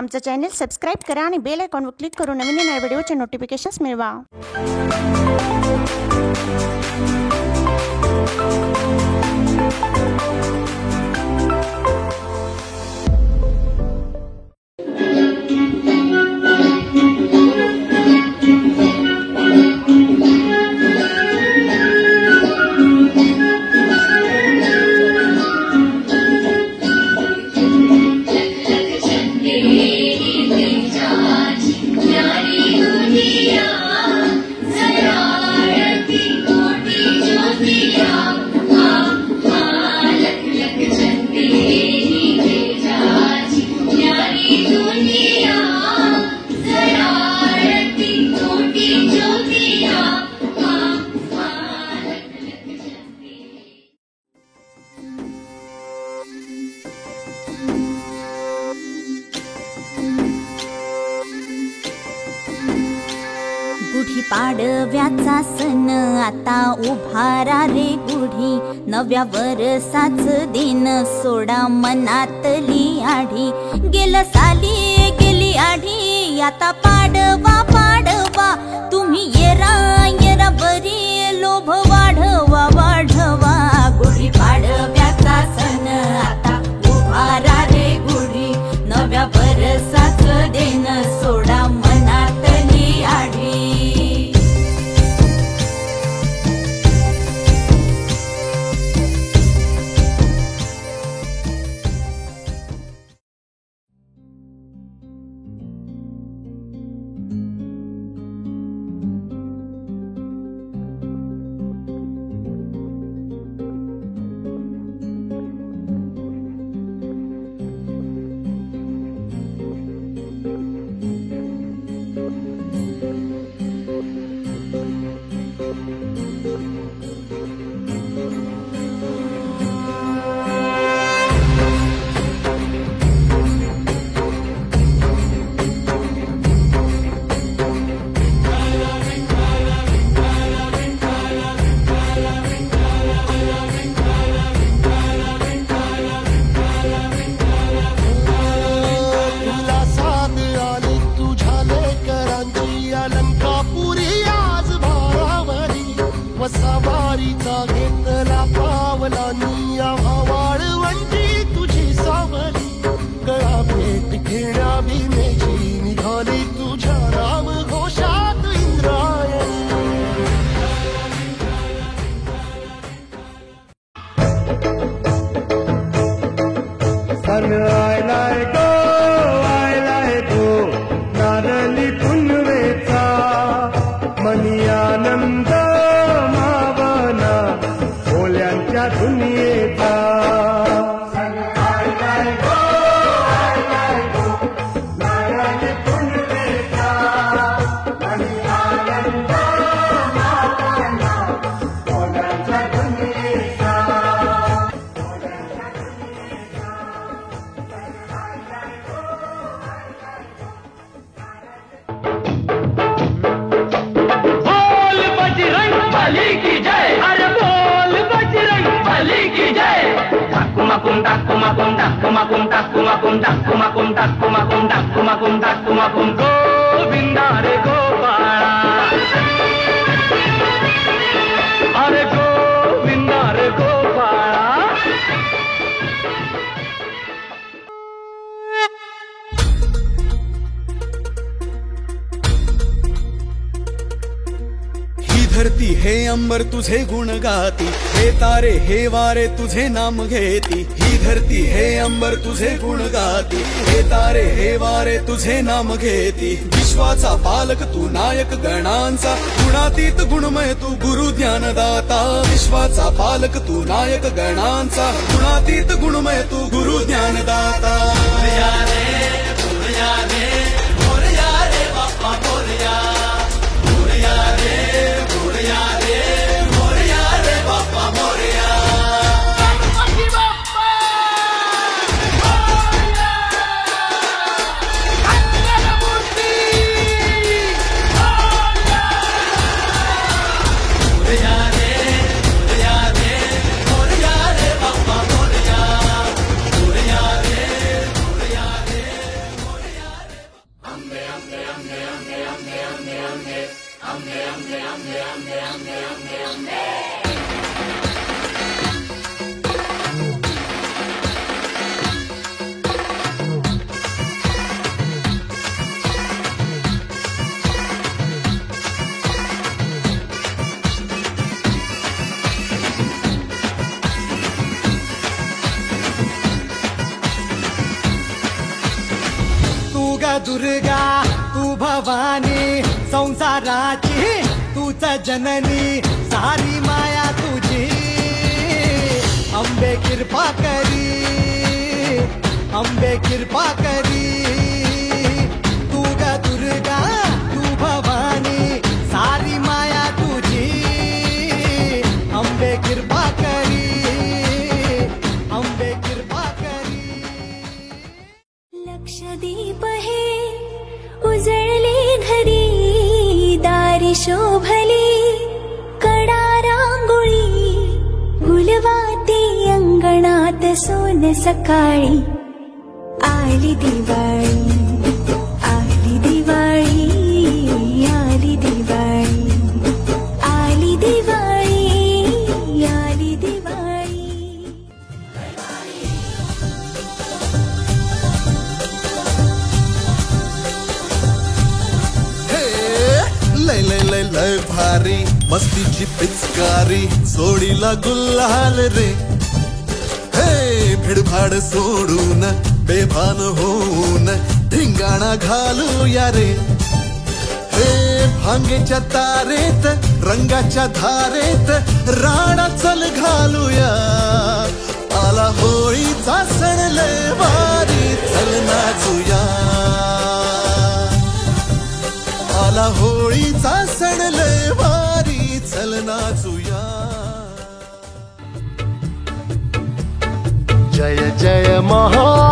आमचं channel subscribe करा आणि बेल आयकॉनवर क्लिक करून नवीन येणाऱ्या व्हिडिओचे नोटिफिकेशन्स मिळवा। गुढी पाडव्याचा सण आता उभारा रे गुढी, नव्या वर्षाच दिन सोडा मनातली आढी। गेलं साली गेली आढी, आता पाडवा पाडवा, तुम्ही येरा येरा बरी, लोभ वाढवा वाढवा। गुढी पाडव्याचा सण आता उभारा रे गुढी, नव्या वर्षाच दिन सोडा मनातली आढी। सवारीचा घेतला पावला निया वाळवंटी तुझी सावली, गळा भेट घेण्या भीमेची निघाली तुझ्या राम घोषात इंद्रायणी। सन आयलाय गो नारली पुनवेचा, मनी आनंद दुनियेचा। गोविंदा रे गोपाळा, अरे गोविंदा रे गोपाळा। धरती हे अंबर तुझे गुण गाती, हे तारे हे वारे तुझे नाम घेती। ही धरती हे अंबर तुझे गुण गाती, हे तारे हे वारे तुझे नाम घेती। विश्वाचा पालक तू नायक गणांचा, गुणातीत गुणमय तू गुरु ज्ञानदाता। विश्वाचा पालक तू नायक गणांचा, गुणातीत गुणमय तू गुरु ज्ञानदाता। मोरया रे मोरया रे मोरया रे बाप्पा मोरया, मोरया रे मोरया रे मोरया रे बाप्पा मोरया। गणपती बाप्पा मोरया, मंगलमूर्ती मोरया। मोरया रे मोरया रे मोरया रे बाप्पा मोरया, मोरया रे मोरया रे। ग दुर्गा तू भवानी संसाराची तूच जननी सारी माया तुझी अंबे कृपा करी अंबे कृपा करी तू ग दुर्गा तू भवानी सारी माया तुझी अंबे कृपा करी अंबे कृपा करी लक्षदीप हे उजळले घरी दारी शोभली कडा रांगोळी गुलवाती अंगणात सोन सकाळी आली दिवाळी आली दिवाळी आली दिवाळी आली दिवाळी आली दिवाळी लय लय लय लय भारी मस्तीची पिचकारी सोडीला गुल्हाल रे हे भिडभाड सोडून बेभान होऊन धिंगाणा घालूया रे हे भांगेच्या तारेत रंगाच्या धारेत राणा चल घालूया आला होळीचा सण लय भारी चल नाचूया आला होळीचा सण लय भारी चल नाचूया जय जय महा